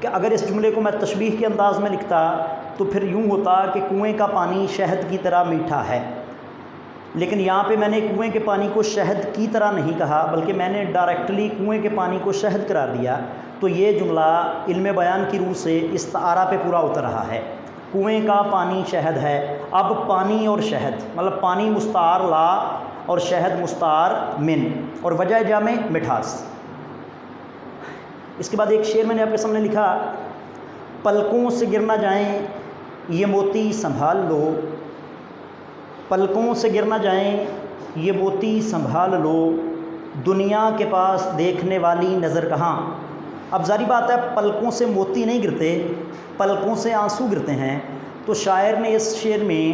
کہ اگر اس جملے کو میں تشبیہ کے انداز میں لکھتا تو پھر یوں ہوتا کہ کنویں کا پانی شہد کی طرح میٹھا ہے، لیکن یہاں پہ میں نے کنویں کے پانی کو شہد کی طرح نہیں کہا بلکہ میں نے ڈائریکٹلی کنویں کے پانی کو شہد قرار دیا، تو یہ جملہ علم بیان کی روح سے استعارہ پہ پورا اتر رہا ہے۔ کنویں کا پانی شہد ہے، اب پانی اور شہد مطلب پانی مستعار لا اور شہد مستعار من، اور وجہ جامع مٹھاس۔ اس کے بعد ایک شعر میں نے آپ کے سامنے لکھا، پلکوں سے گر نہ جائیں یہ موتی سنبھال لو، پلکوں سے گر نہ جائیں یہ موتی سنبھال لو، دنیا کے پاس دیکھنے والی نظر کہاں۔ اب ظاہری بات ہے پلکوں سے موتی نہیں گرتے، پلکوں سے آنسو گرتے ہیں، تو شاعر نے اس شعر میں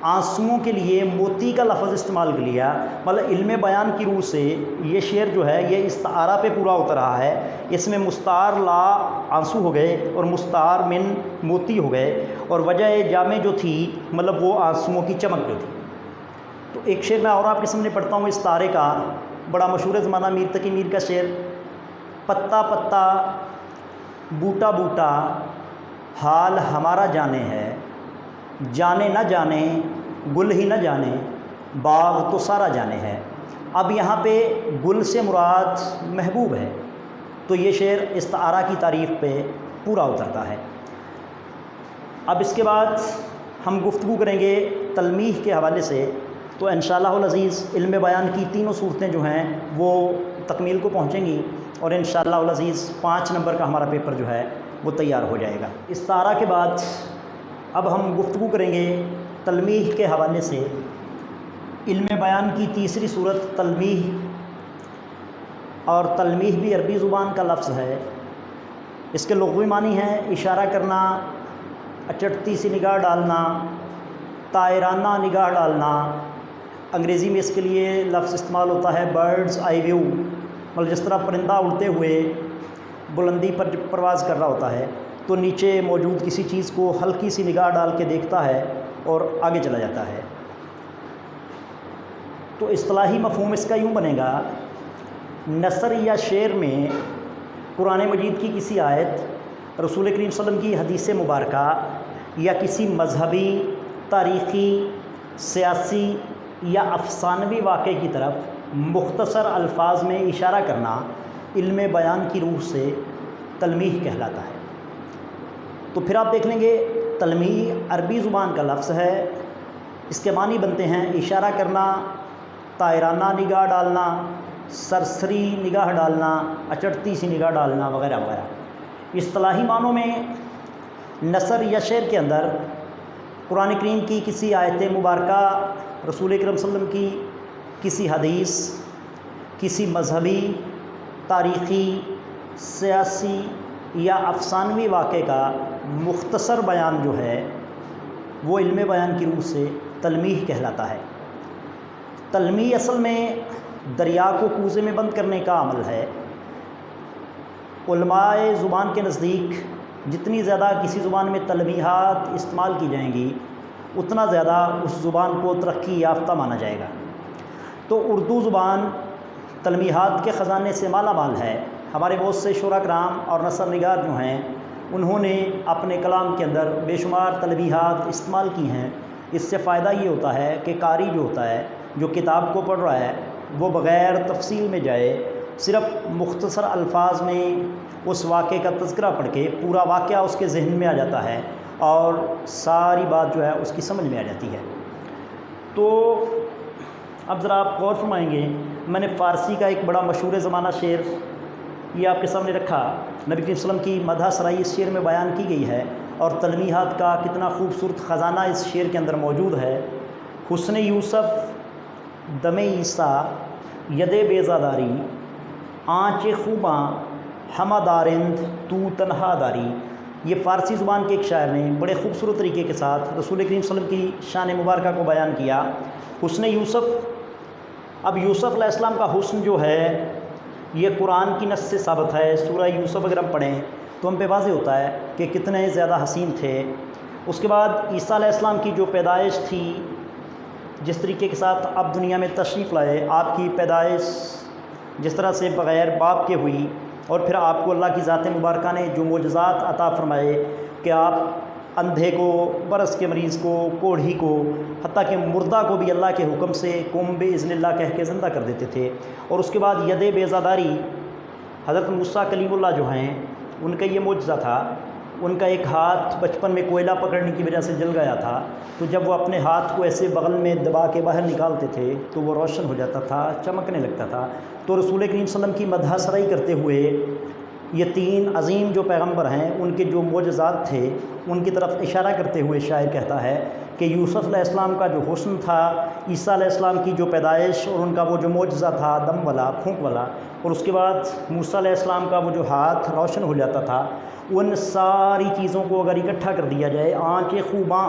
آنسوؤں کے لیے موتی کا لفظ استعمال کر لیا، مطلب علم بیان کی روح سے یہ شعر جو ہے یہ استعارہ پہ پورا اتر رہا ہے۔ اس میں مستعار لا آنسو ہو گئے اور مستعار من موتی ہو گئے، اور وجہ جامع جو تھی مطلب وہ آنسوؤں کی چمک جو تھی۔ تو ایک شعر میں اور آپ کے سامنے پڑھتا ہوں اس تارے کا، بڑا مشہور زمانہ میر تقی میر کا شعر، پتا پتا بوٹا بوٹا حال ہمارا جانے ہے، جانے نہ جانے گل ہی نہ جانے باغ تو سارا جانے ہے۔ اب یہاں پہ گل سے مراد محبوب ہے، تو یہ شعر استعارہ کی تعریف پہ پورا اترتا ہے۔ اب اس کے بعد ہم گفتگو کریں گے تلمیح کے حوالے سے، تو انشاءاللہ العزیز علم بیان کی تینوں صورتیں جو ہیں وہ تکمیل کو پہنچیں گی، اور انشاءاللہ العزیز 5 نمبر کا ہمارا پیپر جو ہے وہ تیار ہو جائے گا۔ استعارہ کے بعد اب ہم گفتگو کریں گے تلمیح کے حوالے سے۔ علم بیان کی تیسری صورت تلمیح، اور تلمیح بھی عربی زبان کا لفظ ہے۔ اس کے لغوی معنی ہیں اشارہ کرنا، اچٹتی سی نگاہ ڈالنا، طائرانہ نگاہ ڈالنا۔ انگریزی میں اس کے لیے لفظ استعمال ہوتا ہے برڈز آئی ویو، مطلب جس طرح پرندہ اڑتے ہوئے بلندی پر پرواز کر رہا ہوتا ہے تو نیچے موجود کسی چیز کو ہلکی سی نگاہ ڈال کے دیکھتا ہے اور آگے چلا جاتا ہے۔ تو اصطلاحی مفہوم اس کا یوں بنے گا، نثر یا شعر میں قرآن مجید کی کسی آیت، رسول کریم صلی اللہ علیہ وسلم کی حدیث مبارکہ، یا کسی مذہبی، تاریخی، سیاسی یا افسانوی واقعے کی طرف مختصر الفاظ میں اشارہ کرنا علم بیان کی روح سے تلمیح کہلاتا ہے۔ تو پھر آپ دیکھ لیں گے تلمیح عربی زبان کا لفظ ہے، اس کے معنی بنتے ہیں اشارہ کرنا، طائرانہ نگاہ ڈالنا، سرسری نگاہ ڈالنا، اچٹتی سی نگاہ ڈالنا وغیرہ وغیرہ۔ اصطلاحی معنوں میں نثر یا شعر کے اندر قرآن کریم کی کسی آیت مبارکہ، رسول کریم صلی اللہ علیہ وسلم کی کسی حدیث، کسی مذہبی، تاریخی، سیاسی یا افسانوی واقعے کا مختصر بیان جو ہے وہ علم بیان کی روح سے تلمیح کہلاتا ہے۔ تلمیح اصل میں دریا کو کوزے میں بند کرنے کا عمل ہے۔ علماء زبان کے نزدیک جتنی زیادہ کسی زبان میں تلمیحات استعمال کی جائیں گی اتنا زیادہ اس زبان کو ترقی یافتہ مانا جائے گا۔ تو اردو زبان تلمیحات کے خزانے سے مالا مال ہے۔ ہمارے بہت سے شعراء کرام اور نثر نگار جو ہیں انہوں نے اپنے کلام کے اندر بے شمار تلمیحات استعمال کی ہیں۔ اس سے فائدہ یہ ہوتا ہے کہ قاری جو ہوتا ہے، جو کتاب کو پڑھ رہا ہے، وہ بغیر تفصیل میں جائے صرف مختصر الفاظ میں اس واقعے کا تذکرہ پڑھ کے پورا واقعہ اس کے ذہن میں آ جاتا ہے اور ساری بات جو ہے اس کی سمجھ میں آ جاتی ہے۔ تو اب ذرا آپ غور فرمائیں گے، میں نے فارسی کا ایک بڑا مشہور زمانہ شعر یہ آپ کے سامنے رکھا، نبی کریم صلی اللہ علیہ وسلم کی مدح سرائی اس شعر میں بیان کی گئی ہے، اور تلمیحات کا کتنا خوبصورت خزانہ اس شعر کے اندر موجود ہے۔ حسن یوسف دم عیسیٰ ید بیزاداری، آنچ خوباں ہمہ دارند تو تنہا داری۔ یہ فارسی زبان کے ایک شاعر نے بڑے خوبصورت طریقے کے ساتھ رسول کریم صلی اللہ علیہ وسلم کی شان مبارکہ کو بیان کیا۔ حسن یوسف، اب یوسف علیہ السلام کا حسن جو ہے یہ قرآن کی نص سے ثابت ہے۔ سورہ یوسف اگر ہم پڑھیں تو ہم پہ واضح ہوتا ہے کہ کتنے زیادہ حسین تھے۔ اس کے بعد عیسیٰ علیہ السلام کی جو پیدائش تھی، جس طریقے کے ساتھ آپ دنیا میں تشریف لائے، آپ کی پیدائش جس طرح سے بغیر باپ کے ہوئی، اور پھر آپ کو اللہ کی ذات مبارکہ نے جو معجزات عطا فرمائے کہ آپ اندھے کو، برس کے مریض کو، کوڑھی کو، حتیٰ کہ مردہ کو بھی اللہ کے حکم سے قم باذن اللہ کہہ کے زندہ کر دیتے تھے۔ اور اس کے بعد ید بیضاداری، حضرت موسیٰ کلیم اللہ جو ہیں ان کا یہ معجزہ تھا، ان کا ایک ہاتھ بچپن میں کوئلہ پکڑنے کی وجہ سے جل گیا تھا، تو جب وہ اپنے ہاتھ کو ایسے بغل میں دبا کے باہر نکالتے تھے تو وہ روشن ہو جاتا تھا، چمکنے لگتا تھا۔ تو رسول کریم صلی اللہ علیہ وسلم کی مدح سرائی کرتے ہوئے یہ تین عظیم جو پیغمبر ہیں ان کے جو معجزات تھے ان کی طرف اشارہ کرتے ہوئے شاعر کہتا ہے کہ یوسف علیہ السلام کا جو حسن تھا، عیسیٰ علیہ السلام کی جو پیدائش اور ان کا وہ جو معجزہ تھا دم والا، پھونک والا، اور اس کے بعد موسیٰ علیہ السلام کا وہ جو ہاتھ روشن ہو جاتا تھا، ان ساری چیزوں کو اگر اکٹھا کر دیا جائے، آنکھ خوباں،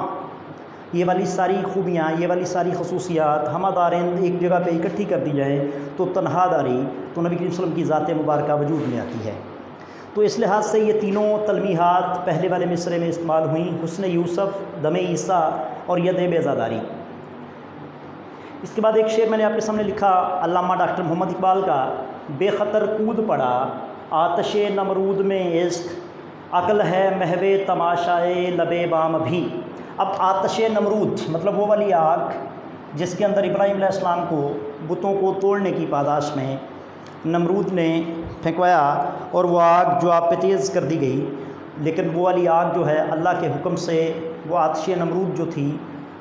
یہ والی ساری خوبیاں، یہ والی ساری خصوصیات ہمہ دارند ایک جگہ پہ اکٹھی کر دی جائیں تو تنہا داری تو نبی کریم صلی اللہ علیہ وسلم کی ذات مبارکہ وجود میں آتی ہے۔ تو اس لحاظ سے یہ تینوں تلمیحات پہلے والے مصرے میں استعمال ہوئیں، حسن یوسف، دم عیسیٰ اور ید بیضاداری۔ اس کے بعد ایک شعر میں نے آپ کے سامنے لکھا علامہ ڈاکٹر محمد اقبال کا، بے خطر کود پڑا آتش نمرود میں عشق، عقل ہے محو تماشائے لب بام بھی۔ اب آتش نمرود مطلب وہ والی آگ جس کے اندر ابراہیم علیہ السلام کو بتوں کو توڑنے کی پاداش میں نمرود نے پھینکوایا اور وہ آگ جو آپ پہ تیز کر دی گئی، لیکن وہ والی آگ جو ہے اللہ کے حکم سے وہ آتش نمرود جو تھی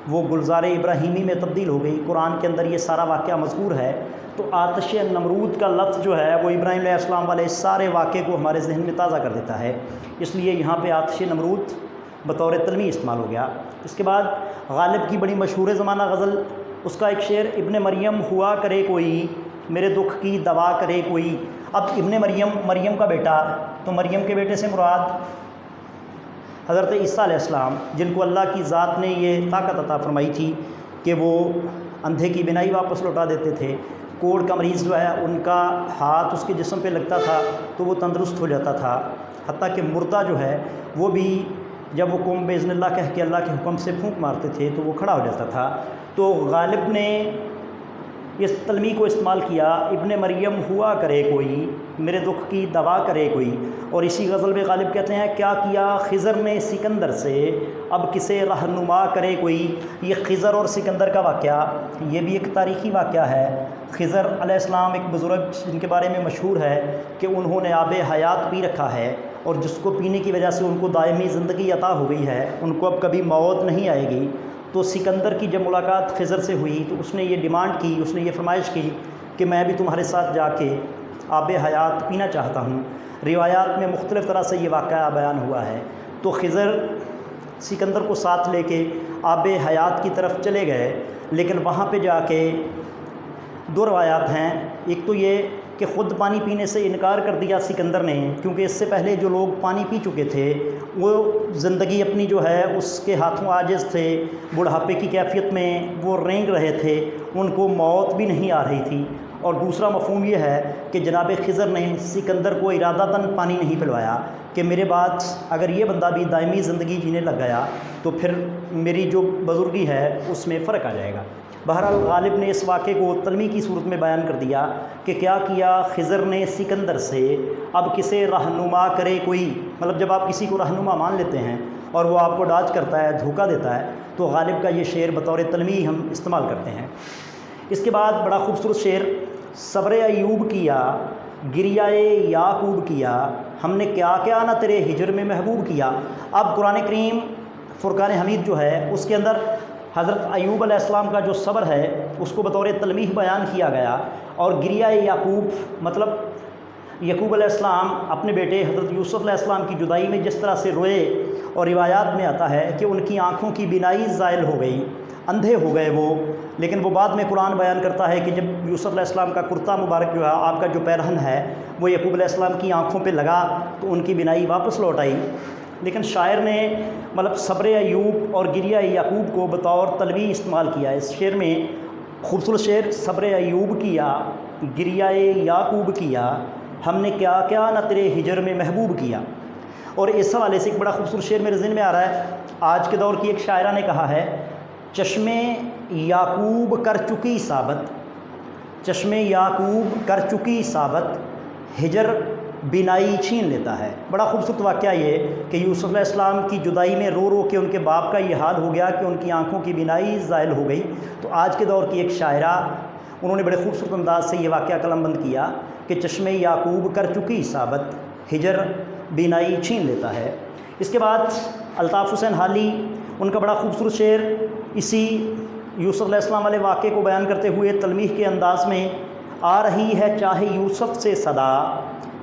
وہ گلزار ابراہیمی میں تبدیل ہو گئی۔ قرآن کے اندر یہ سارا واقعہ مذکور ہے۔ تو آتش نمرود کا لفظ جو ہے وہ ابراہیم علیہ السلام والے سارے واقعے کو ہمارے ذہن میں تازہ کر دیتا ہے، اس لیے یہاں پہ آتش نمرود بطور تلمیح استعمال ہو گیا۔ اس کے بعد غالب کی بڑی مشہور زمانہ غزل، اس کا ایک شعر، ابن مریم ہوا کرے کوئی میرے دکھ کی دوا کرے کوئی۔ اب ابن مریم، مریم کا بیٹا، تو مریم کے بیٹے سے مراد حضرت عیسیٰ علیہ السلام، جن کو اللہ کی ذات نے یہ طاقت عطا فرمائی تھی کہ وہ اندھے کی بینائی واپس لوٹا دیتے تھے۔ کوڑ کا مریض جو ہے ان کا ہاتھ اس کے جسم پہ لگتا تھا تو وہ تندرست ہو جاتا تھا، حتیٰ کہ مردہ جو ہے وہ بھی جب وہ قم باذن اللہ کہہ کے اللہ کے حکم سے پھونک مارتے تھے تو وہ کھڑا ہو جاتا تھا۔ تو غالب نے اس تلمیح کو استعمال کیا، ابن مریم ہوا کرے کوئی میرے دکھ کی دوا کرے کوئی۔ اور اسی غزل میں غالب کہتے ہیں، کیا کیا خضر نے سکندر سے اب کسے رہنما کرے کوئی۔ یہ خضر اور سکندر کا واقعہ یہ بھی ایک تاریخی واقعہ ہے۔ خضر علیہ السلام ایک بزرگ جن کے بارے میں مشہور ہے کہ انہوں نے آب حیات پی رکھا ہے، اور جس کو پینے کی وجہ سے ان کو دائمی زندگی عطا ہو گئی ہے، ان کو اب کبھی موت نہیں آئے گی۔ تو سکندر کی جب ملاقات خضر سے ہوئی تو اس نے یہ ڈیمانڈ کی، اس نے یہ فرمائش کی کہ میں بھی تمہارے ساتھ جا کے آب حیات پینا چاہتا ہوں۔ روایات میں مختلف طرح سے یہ واقعہ بیان ہوا ہے۔ تو خضر سکندر کو ساتھ لے کے آب حیات کی طرف چلے گئے، لیکن وہاں پہ جا کے دو روایات ہیں۔ ایک تو یہ کہ خود پانی پینے سے انکار کر دیا سکندر نے، کیونکہ اس سے پہلے جو لوگ پانی پی چکے تھے وہ زندگی اپنی جو ہے اس کے ہاتھوں عاجز تھے، بڑھاپے کی کیفیت میں وہ رینگ رہے تھے، ان کو موت بھی نہیں آ رہی تھی۔ اور دوسرا مفہوم یہ ہے کہ جناب خضر نے سکندر کو ارادتاً پانی نہیں پلوایا کہ میرے بعد اگر یہ بندہ بھی دائمی زندگی جینے لگ گیا تو پھر میری جو بزرگی ہے اس میں فرق آ جائے گا۔ بہرحال غالب نے اس واقعے کو تلمیح کی صورت میں بیان کر دیا کہ کیا کیا خضر نے سکندر سے اب کسے رہنما کرے کوئی۔ مطلب جب آپ کسی کو رہنما مان لیتے ہیں اور وہ آپ کو ڈاج کرتا ہے، دھوکہ دیتا ہے، تو غالب کا یہ شعر بطور تلمیح ہم استعمال کرتے ہیں۔ اس کے بعد بڑا خوبصورت شعر، صبر ایوب کیا گریائے یعقوب کیا، ہم نے کیا کیا نہ تیرے ہجر میں محبوب کیا۔ اب قرآن کریم فرقان حمید جو ہے اس کے اندر حضرت ایوب علیہ السلام کا جو صبر ہے اس کو بطور تلمیح بیان کیا گیا، اور گریائے یعقوب مطلب یعقوب علیہ السلام اپنے بیٹے حضرت یوسف علیہ السلام کی جدائی میں جس طرح سے روئے، اور روایات میں آتا ہے کہ ان کی آنکھوں کی بینائی زائل ہو گئی، اندھے ہو گئے وہ، لیکن وہ بعد میں قرآن بیان کرتا ہے کہ جب یوسف علیہ السلام کا کرتا مبارک جو ہے، آپ کا جو پیرہن ہے، وہ یعقوب علیہ السلام کی آنکھوں پہ لگا تو ان کی بینائی واپس لوٹ آئی۔ لیکن شاعر نے مطلب صبر ایوب اور گریہ یعقوب کو بطور تلمیح استعمال کیا۔ اس شعر میں خوبصورت شعر، صبر ایوب کیا گریہ یعقوب کیا، ہم نے کیا کیا نہ تیرے ہجر میں محبوب کیا۔ اور اس حوالے سے ایک بڑا خوبصورت شعر میرے ذہن میں آ رہا ہے، آج کے دور کی ایک شاعرہ نے کہا ہے، چشم یعقوب کر چکی ثابت، چشم یعقوب کر چکی ثابت، ہجر بینائی چھین لیتا ہے۔ بڑا خوبصورت واقعہ یہ کہ یوسف علیہ السلام کی جدائی میں رو رو کے ان کے باپ کا یہ حال ہو گیا کہ ان کی آنکھوں کی بینائی زائل ہو گئی۔ تو آج کے دور کی ایک شاعرہ، انہوں نے بڑے خوبصورت انداز سے یہ واقعہ قلم بند کیا کہ چشمِ یعقوب کر چکی ثابت، ہجر بینائی چھین لیتا ہے۔ اس کے بعد الطاف حسین حالی، ان کا بڑا خوبصورت شعر اسی یوسف علیہ السلام والے واقعے کو بیان کرتے ہوئے تلمیح کے انداز میں، آ رہی ہے چاہے یوسف سے صدا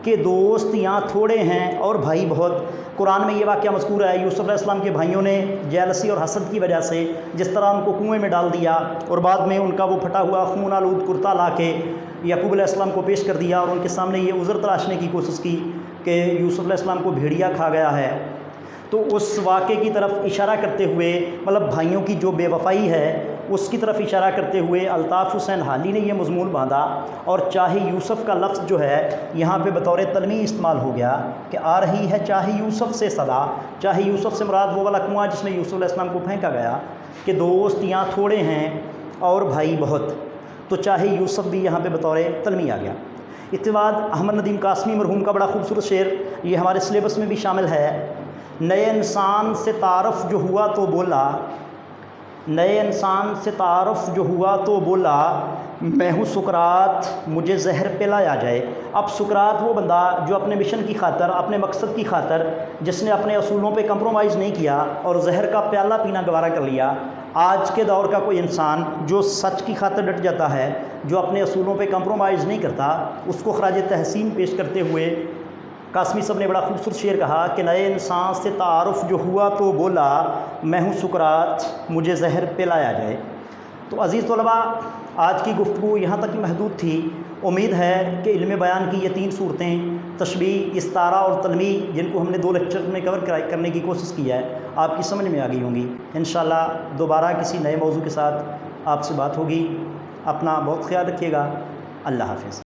کہ دوست یہاں تھوڑے ہیں اور بھائی بہت۔ قرآن میں یہ واقعہ مذکور ہے، یوسف علیہ السلام کے بھائیوں نے جیلسی اور حسد کی وجہ سے جس طرح ان کو کنویں میں ڈال دیا اور بعد میں ان کا وہ پھٹا ہوا خون آلود کرتا لا کے یعقوب علیہ السلام کو پیش کر دیا اور ان کے سامنے یہ عذر تراشنے کی کوشش کی کہ یوسف علیہ السلام کو بھیڑیا کھا گیا ہے۔ تو اس واقعے کی طرف اشارہ کرتے ہوئے، مطلب بھائیوں کی جو بے وفائی ہے اس کی طرف اشارہ کرتے ہوئے الطاف حسین حالی نے یہ مضمون باندھا، اور چاہے یوسف کا لفظ جو ہے یہاں پہ بطور تلمیح استعمال ہو گیا کہ آ رہی ہے چاہے یوسف سے صدا۔ چاہے یوسف سے مراد وہ والا کنواں جس میں یوسف علیہ السلام کو پھینکا گیا کہ دوست یہاں تھوڑے ہیں اور بھائی بہت، تو چاہے یوسف بھی یہاں پہ بطور تلمیح آ گیا۔ اس کے بعد احمد ندیم قاسمی مرحوم کا بڑا خوبصورت شعر، یہ ہمارے سلیبس میں بھی شامل ہے، نئے انسان سے تعارف جو ہوا تو بولا، نئے انسان سے تعارف جو ہوا تو بولا، میں ہوں سقراط مجھے زہر پلایا جائے۔ اب سقراط وہ بندہ جو اپنے مشن کی خاطر، اپنے مقصد کی خاطر، جس نے اپنے اصولوں پہ کمپرومائز نہیں کیا اور زہر کا پیالہ پینا گوارا کر لیا۔ آج کے دور کا کوئی انسان جو سچ کی خاطر ڈٹ جاتا ہے، جو اپنے اصولوں پہ کمپرومائز نہیں کرتا، اس کو خراج تحسین پیش کرتے ہوئے قاسمی صاحب نے بڑا خوبصورت شعر کہا کہ نئے انسان سے تعارف جو ہوا تو بولا، میں ہوں سقراط مجھے زہر پلایا جائے۔ تو عزیز طلباء، آج کی گفتگو یہاں تک محدود تھی۔ امید ہے کہ علم بیان کی یہ 3 صورتیں، تشبیہ، استعارہ اور تلمیح، جن کو ہم نے 2 لیکچر میں کور کرنے کی کوشش کی ہے، آپ کی سمجھ میں آ گئی ہوں گی۔ انشاءاللہ دوبارہ کسی نئے موضوع کے ساتھ آپ سے بات ہوگی۔ اپنا بہت خیال رکھیے گا۔ اللہ حافظ۔